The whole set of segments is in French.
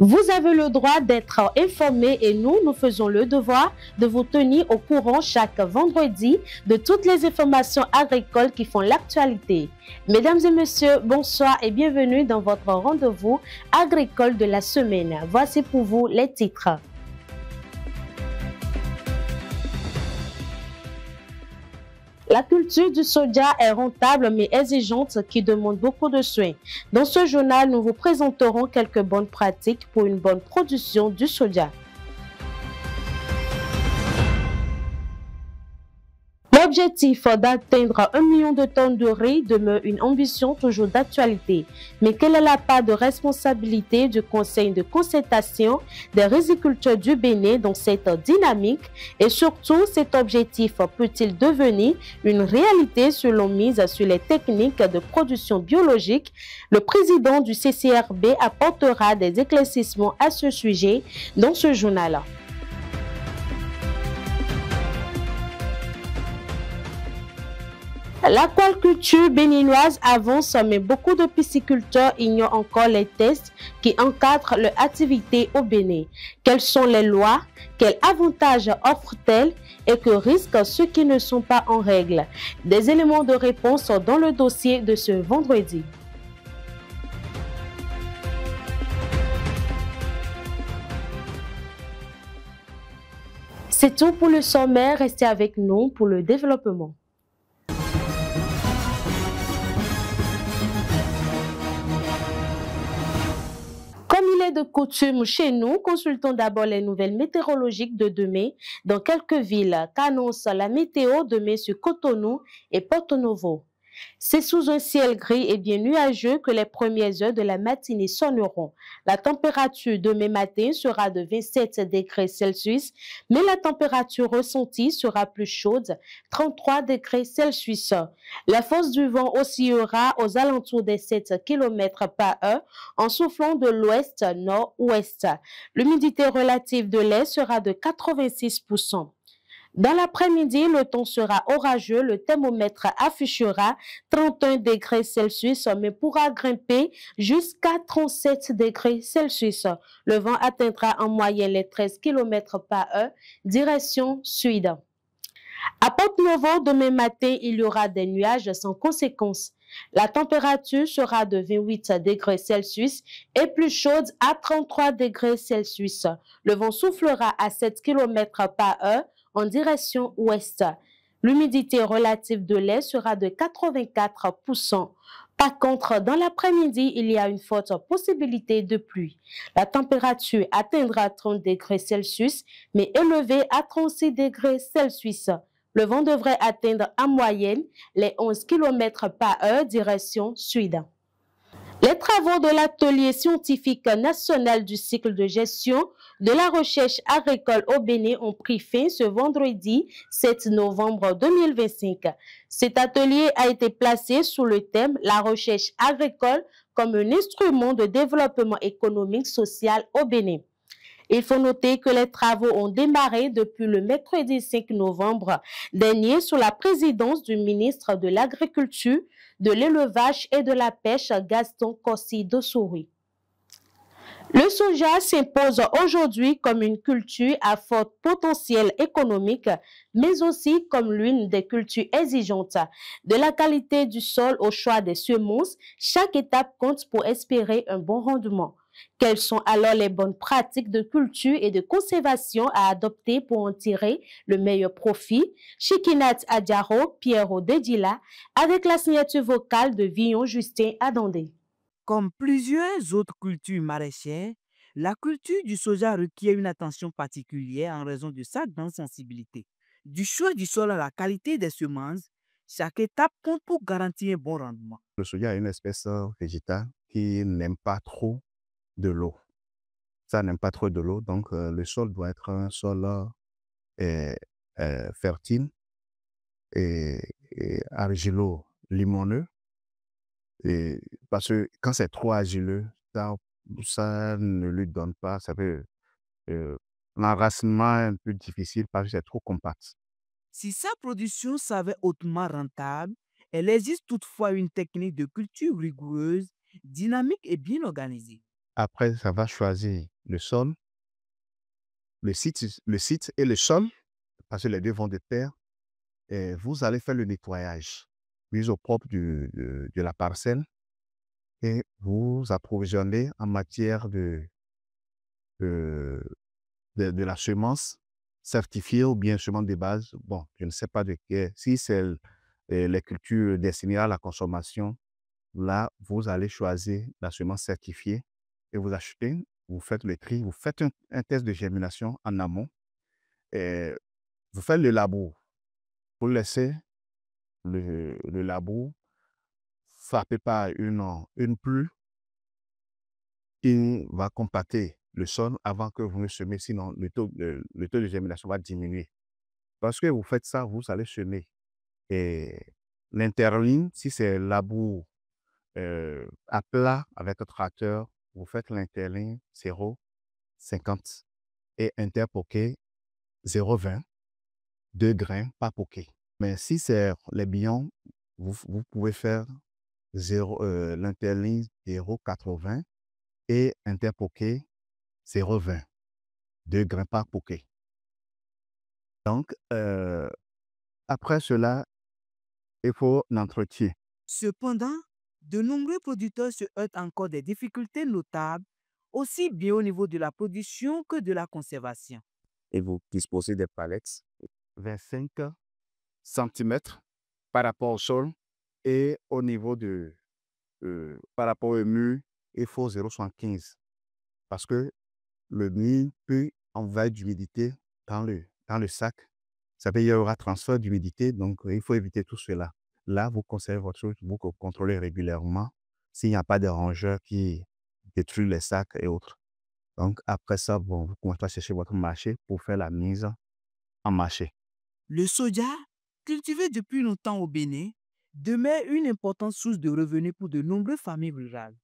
Vous avez le droit d'être informé et nous faisons le devoir de vous tenir au courant chaque vendredi de toutes les informations agricoles qui font l'actualité. Mesdames et messieurs, bonsoir et bienvenue dans votre rendez-vous agricole de la semaine. Voici pour vous les titres. La culture du soja est rentable mais exigeante qui demande beaucoup de soins. Dans ce journal, nous vous présenterons quelques bonnes pratiques pour une bonne production du soja. L'objectif d'atteindre 1 million de tonnes de riz demeure une ambition toujours d'actualité. Mais quelle est la part de responsabilité du Conseil de concertation des riziculteurs du Bénin dans cette dynamique? Et surtout, cet objectif peut-il devenir une réalité selon mise sur les techniques de production biologique? Le président du CCRB apportera des éclaircissements à ce sujet dans ce journal. L'aquaculture béninoise avance, mais beaucoup de pisciculteurs ignorent encore les tests qui encadrent leur activité au Bénin. Quelles sont les lois? Quels avantages offrent-elles? Et que risquent ceux qui ne sont pas en règle? Des éléments de réponse dans le dossier de ce vendredi. C'est tout pour le sommaire. Restez avec nous pour le développement. Comme il est de coutume chez nous, consultons d'abord les nouvelles météorologiques de demain dans quelques villes qu'annonce la météo demain sur Cotonou et Porto Novo. C'est sous un ciel gris et bien nuageux que les premières heures de la matinée sonneront. La température demain matin sera de 27 degrés Celsius, mais la température ressentie sera plus chaude, 33 degrés Celsius. La force du vent oscillera aux alentours des 7 km par heure en soufflant de l'ouest-nord-ouest. L'humidité relative de l'air sera de 86%. Dans l'après-midi, le temps sera orageux, le thermomètre affichera 31 degrés Celsius, mais pourra grimper jusqu'à 37 degrés Celsius. Le vent atteindra en moyenne les 13 km par heure, direction sud. À Porto Novo, demain matin, il y aura des nuages sans conséquence. La température sera de 28 degrés Celsius et plus chaude à 33 degrés Celsius. Le vent soufflera à 7 km par heure en direction ouest. L'humidité relative de l'air sera de 84%. Par contre, dans l'après-midi, il y a une forte possibilité de pluie. La température atteindra 30 degrés Celsius, mais élevée à 36 degrés Celsius. Le vent devrait atteindre en moyenne les 11 km par heure direction sud. Les travaux de l'atelier scientifique national du cycle de gestion de la recherche agricole au Bénin ont pris fin ce vendredi 7 novembre 2025. Cet atelier a été placé sous le thème La recherche agricole comme un instrument de développement économique social au Bénin. Il faut noter que les travaux ont démarré depuis le mercredi 5 novembre dernier sous la présidence du ministre de l'Agriculture, de l'Élevage et de la Pêche, Gaston Kossi-Dossouri. Le soja s'impose aujourd'hui comme une culture à fort potentiel économique, mais aussi comme l'une des cultures exigeantes. De la qualité du sol au choix des semences, chaque étape compte pour espérer un bon rendement. Quelles sont alors les bonnes pratiques de culture et de conservation à adopter pour en tirer le meilleur profit? Chikinat Adiaro, Pierrot Dedila, avec la signature vocale de Villon Justin Adandé. Comme plusieurs autres cultures maraîchères, la culture du soja requiert une attention particulière en raison de sa grande sensibilité. Du choix du sol à la qualité des semences, chaque étape compte pour garantir un bon rendement. Le soja est une espèce végétale qui n'aime pas trop de l'eau. Ça n'aime pas trop de l'eau, donc le sol doit être un sol fertile et argilo-limoneux. Et parce que quand c'est trop argileux, ça ne lui donne pas, ça fait l'enracinement un peu difficile parce que c'est trop compact. Si sa production s'avère hautement rentable, elle existe toutefois une technique de culture rigoureuse, dynamique et bien organisée. après, ça va choisir le sol, le site et le sol, parce que les deux vont de pair. Et vous allez faire le nettoyage, mise au propre de la parcelle et vous approvisionnez en matière de, de la semence certifiée ou bien semence de base. Bon, je ne sais pas de quelle. Si c'est les cultures destinées à la consommation, là, vous allez choisir la semence certifiée et vous achetez, vous faites le tri, vous faites un test de germination en amont et vous faites le labour. Vous laissez le labour frappé par une pluie qui va compacter le sol avant que vous ne semez, sinon le taux de germination va diminuer. Parce que vous faites ça, vous allez semer. Et l'interligne, si c'est labour à plat avec un tracteur, vous faites l'interligne 0,50 et interpoqué 0,20, 2 grains par poquet. Mais si c'est les billons, vous pouvez faire l'interligne 0,80 et interpoqué 0,20, 2 grains par poquet. Donc, après cela, il faut l'entretien. Cependant, de nombreux producteurs se heurtent encore des difficultés notables, aussi bien au niveau de la production que de la conservation. Et vous disposez des palettes 25 cm par rapport au sol et au niveau par rapport au mur, il faut 0,75 parce que le mur peut envahir d'humidité dans le sac. Ça veut dire qu'il y aura transfert d'humidité, donc il faut éviter tout cela. Là, vous conservez votre chose, vous contrôlez régulièrement s'il n'y a pas de rongeurs qui détruisent les sacs et autres. Donc, après ça, bon, vous commencez à chercher votre marché pour faire la mise en marché. Le soja, cultivé depuis longtemps au Bénin, demeure une importante source de revenus pour de nombreuses familles rurales.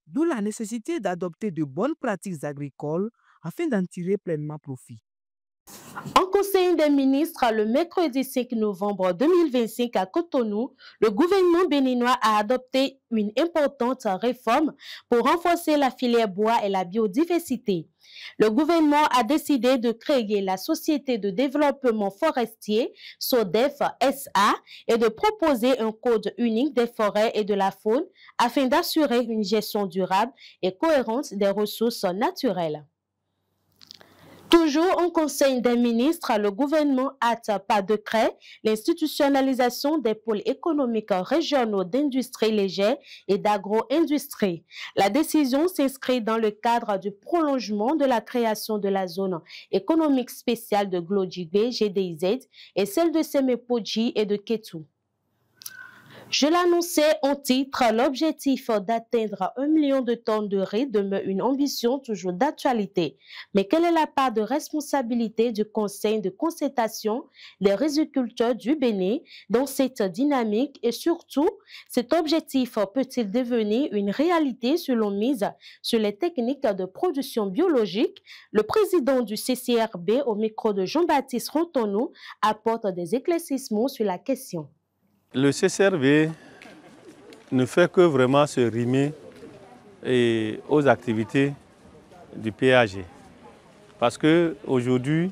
D'où la nécessité d'adopter de bonnes pratiques agricoles afin d'en tirer pleinement profit. En Conseil des ministres, le mercredi 5 novembre 2025 à Cotonou, le gouvernement béninois a adopté une importante réforme pour renforcer la filière bois et la biodiversité. Le gouvernement a décidé de créer la Société de développement forestier, SODEF SA, et de proposer un code unique des forêts et de la faune afin d'assurer une gestion durable et cohérente des ressources naturelles. Toujours en Conseil des ministres, le gouvernement hâte par décret l'institutionnalisation des pôles économiques régionaux d'industrie légère et d'agro-industrie. La décision s'inscrit dans le cadre du prolongement de la création de la zone économique spéciale de Glodjibé, GDIZ, et celle de Semepoji et de Ketou. Je l'annonçais en titre, l'objectif d'atteindre 1 million de tonnes de riz demeure une ambition toujours d'actualité. Mais quelle est la part de responsabilité du Conseil de concertation des riziculteurs du Bénin dans cette dynamique et surtout, cet objectif peut-il devenir une réalité selon mise sur les techniques de production biologique? Le président du CCRB au micro de Jean-Baptiste Rontonou apporte des éclaircissements sur la question. Le CCRB ne fait que vraiment se rimer aux activités du PAG. Parce qu'aujourd'hui,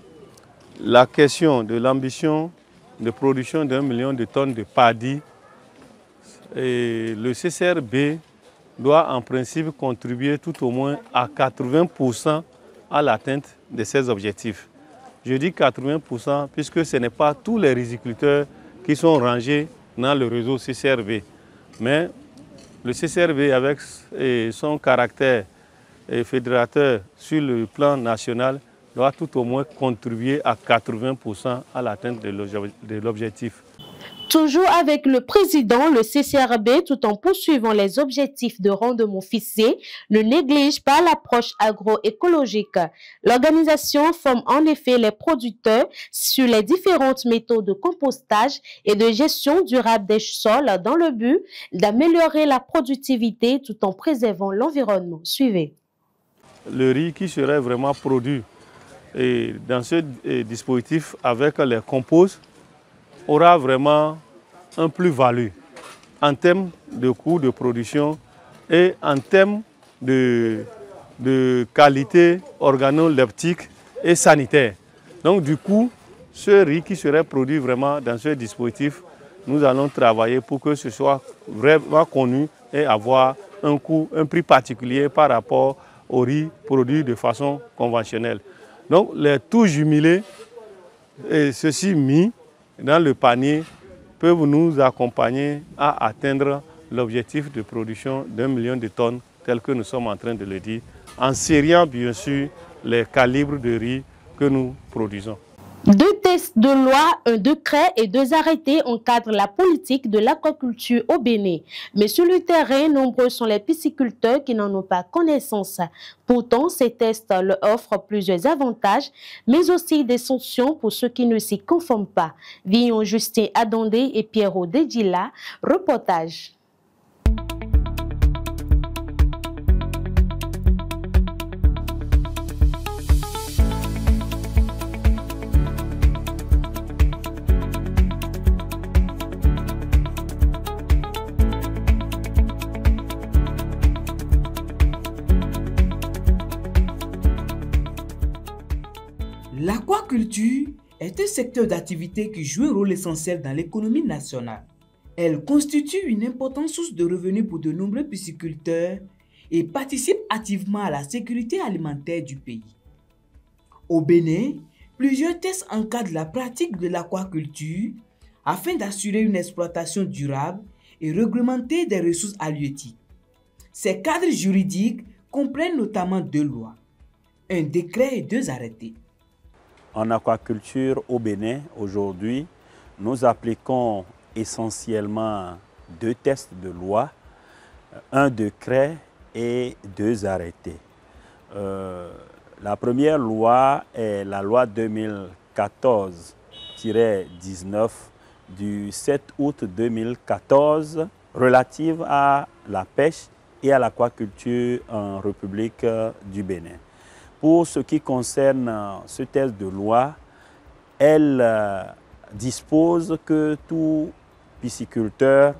la question de l'ambition de production d'1 million de tonnes de paddy, le CCRB doit en principe contribuer tout au moins à 80% à l'atteinte de ces objectifs. Je dis 80% puisque ce n'est pas tous les riziculteurs qui sont rangés dans le réseau CCRB. Mais le CCRB, avec son caractère fédérateur sur le plan national, doit tout au moins contribuer à 80% à l'atteinte de l'objectif. Toujours avec le président, le CCRB, tout en poursuivant les objectifs de rendement fixés, ne néglige pas l'approche agroécologique. L'organisation forme en effet les producteurs sur les différentes méthodes de compostage et de gestion durable des sols dans le but d'améliorer la productivité tout en préservant l'environnement. Suivez. Le riz qui serait vraiment produit dans ce dispositif avec les composts aura vraiment un plus-value en termes de coûts de production et en termes de de qualité organoleptique et sanitaire. Donc du coup, ce riz qui serait produit vraiment dans ce dispositif, nous allons travailler pour que ce soit vraiment connu et avoir un coût, un prix particulier par rapport au riz produit de façon conventionnelle. Donc les tout jumelés et ceux-ci mis dans le panier peuvent nous accompagner à atteindre l'objectif de production d'1 million de tonnes tel que nous sommes en train de le dire, en sériant bien sûr les calibres de riz que nous produisons. 2 textes de loi, un décret et 2 arrêtés encadrent la politique de l'aquaculture au Bénin. Mais sur le terrain, nombreux sont les pisciculteurs qui n'en ont pas connaissance. Pourtant, ces tests leur offrent plusieurs avantages, mais aussi des sanctions pour ceux qui ne s'y conforment pas. Villon Justin Adondé et Pierrot Dedila, reportage. L'aquaculture est un secteur d'activité qui joue un rôle essentiel dans l'économie nationale. Elle constitue une importante source de revenus pour de nombreux pisciculteurs et participe activement à la sécurité alimentaire du pays. Au Bénin, plusieurs tests encadrent la pratique de l'aquaculture afin d'assurer une exploitation durable et réglementer des ressources halieutiques. Ces cadres juridiques comprennent notamment 2 lois, un décret et 2 arrêtés. En aquaculture au Bénin, aujourd'hui, nous appliquons essentiellement 2 textes de loi, un décret et 2 arrêtés. La première loi est la loi 2014-19 du 7 août 2014 relative à la pêche et à l'aquaculture en République du Bénin. Pour ce qui concerne ce texte de loi, elle dispose que tout pisciculteur,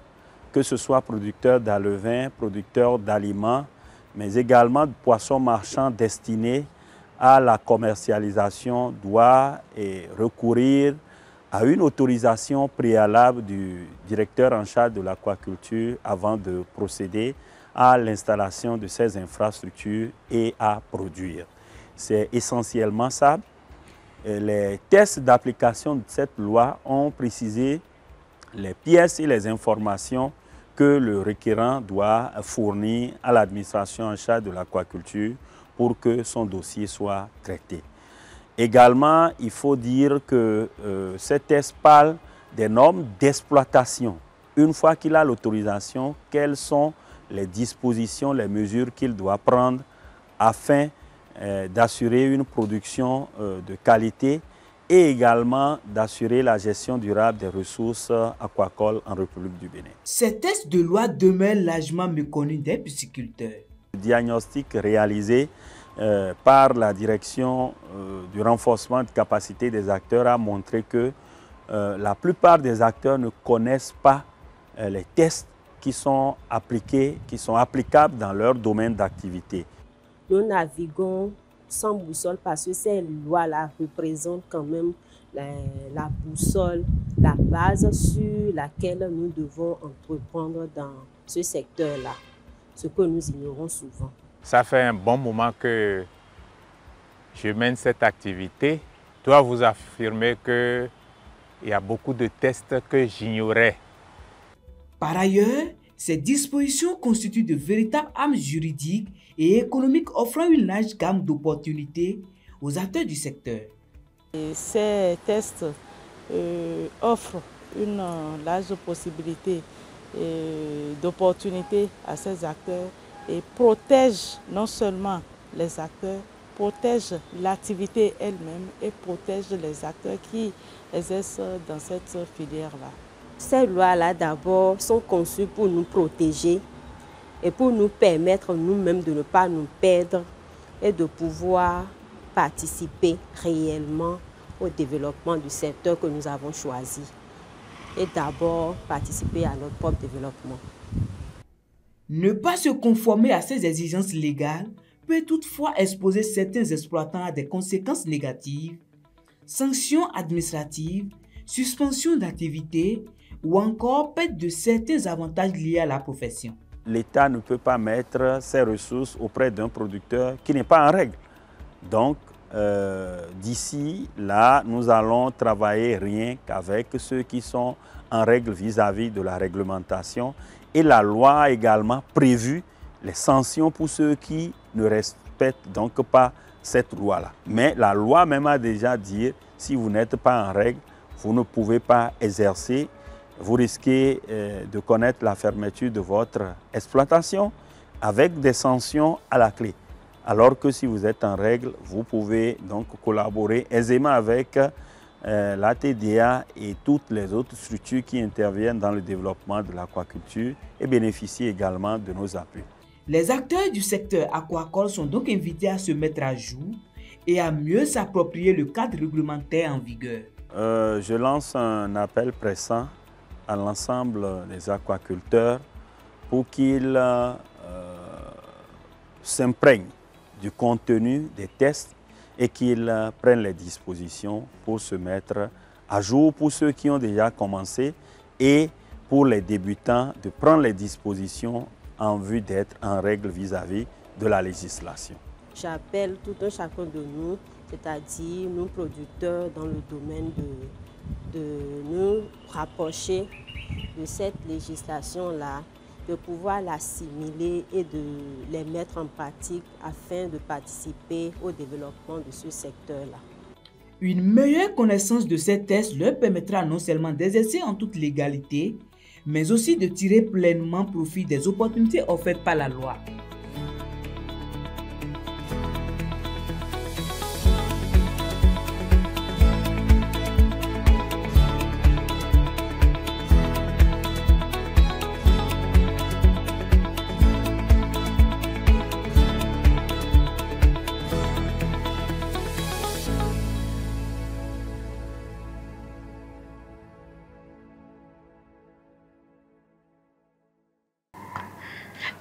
que ce soit producteur d'alevins, producteur d'aliments, mais également de poissons marchands destinés à la commercialisation, doit recourir à une autorisation préalable du directeur en charge de l'aquaculture avant de procéder à l'installation de ces infrastructures et à produire. C'est essentiellement ça. Les tests d'application de cette loi ont précisé les pièces et les informations que le requérant doit fournir à l'administration en charge de l'aquaculture pour que son dossier soit traité. Également, il faut dire que ces tests parlent des normes d'exploitation. Une fois qu'il a l'autorisation, quelles sont les dispositions, les mesures qu'il doit prendre afin d'assurer une production de qualité et également d'assurer la gestion durable des ressources aquacoles en République du Bénin. Ces textes de loi demeurent largement méconnus des pisciculteurs. Le diagnostic réalisé par la direction du renforcement de capacité des acteurs a montré que la plupart des acteurs ne connaissent pas les tests qui sont appliqués, qui sont applicables dans leur domaine d'activité. Nous naviguons sans boussole parce que ces lois-là représentent quand même la boussole, la base sur laquelle nous devons entreprendre dans ce secteur-là, ce que nous ignorons souvent. Ça fait un bon moment que je mène cette activité. Je dois vous affirmer qu'il y a beaucoup de tests que j'ignorais. Par ailleurs, ces dispositions constituent de véritables armes juridiques et économiques offrant une large gamme d'opportunités aux acteurs du secteur. Ces tests offrent une large possibilité d'opportunités à ces acteurs et protègent non seulement les acteurs, protègent l'activité elle-même et protègent les acteurs qui exercent dans cette filière-là. Ces lois-là, d'abord, sont conçues pour nous protéger et pour nous permettre nous-mêmes de ne pas nous perdre et de pouvoir participer réellement au développement du secteur que nous avons choisi. Et d'abord, participer à notre propre développement. Ne pas se conformer à ces exigences légales peut toutefois exposer certains exploitants à des conséquences négatives, sanctions administratives, suspension d'activité ou encore perte de certains avantages liés à la profession. L'État ne peut pas mettre ses ressources auprès d'un producteur qui n'est pas en règle. Donc, d'ici là, nous allons travailler rien qu'avec ceux qui sont en règle vis-à-vis de la réglementation. Et la loi a également prévu les sanctions pour ceux qui ne respectent donc pas cette loi-là. Mais la loi même a déjà dit, si vous n'êtes pas en règle, vous ne pouvez pas exercer. Vous risquez de connaître la fermeture de votre exploitation avec des sanctions à la clé. Alors que si vous êtes en règle, vous pouvez donc collaborer aisément avec la TDA et toutes les autres structures qui interviennent dans le développement de l'aquaculture et bénéficient également de nos appuis. Les acteurs du secteur aquacole sont donc invités à se mettre à jour et à mieux s'approprier le cadre réglementaire en vigueur. Je lance un appel pressant à l'ensemble des aquaculteurs pour qu'ils s'imprègnent du contenu des tests et qu'ils prennent les dispositions pour se mettre à jour pour ceux qui ont déjà commencé et pour les débutants de prendre les dispositions en vue d'être en règle vis-à-vis de la législation. J'appelle tout un chacun de nous, c'est-à-dire nous producteurs dans le domaine de nous rapprocher de cette législation-là, de pouvoir l'assimiler et de les mettre en pratique afin de participer au développement de ce secteur-là. Une meilleure connaissance de ces tests leur permettra non seulement d'exercer en toute légalité, mais aussi de tirer pleinement profit des opportunités offertes par la loi.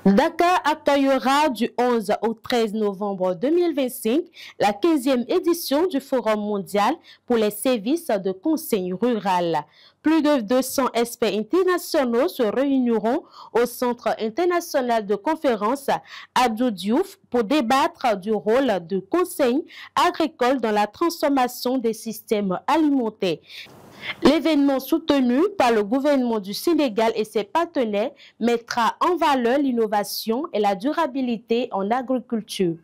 Dakar accueillera du 11 au 13 novembre 2025 la 15e édition du Forum mondial pour les services de conseil rural. Plus de 200 experts internationaux se réuniront au Centre international de conférence Abdou Diouf pour débattre du rôle de conseil agricole dans la transformation des systèmes alimentaires. L'événement soutenu par le gouvernement du Sénégal et ses partenaires mettra en valeur l'innovation et la durabilité en agriculture.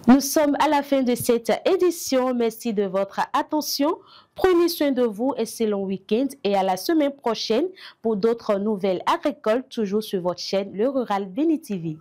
Nous sommes à la fin de cette édition. Merci de votre attention. Prenez soin de vous et excellent week-end et à la semaine prochaine pour d'autres nouvelles agricoles toujours sur votre chaîne Le Rural Béni TV.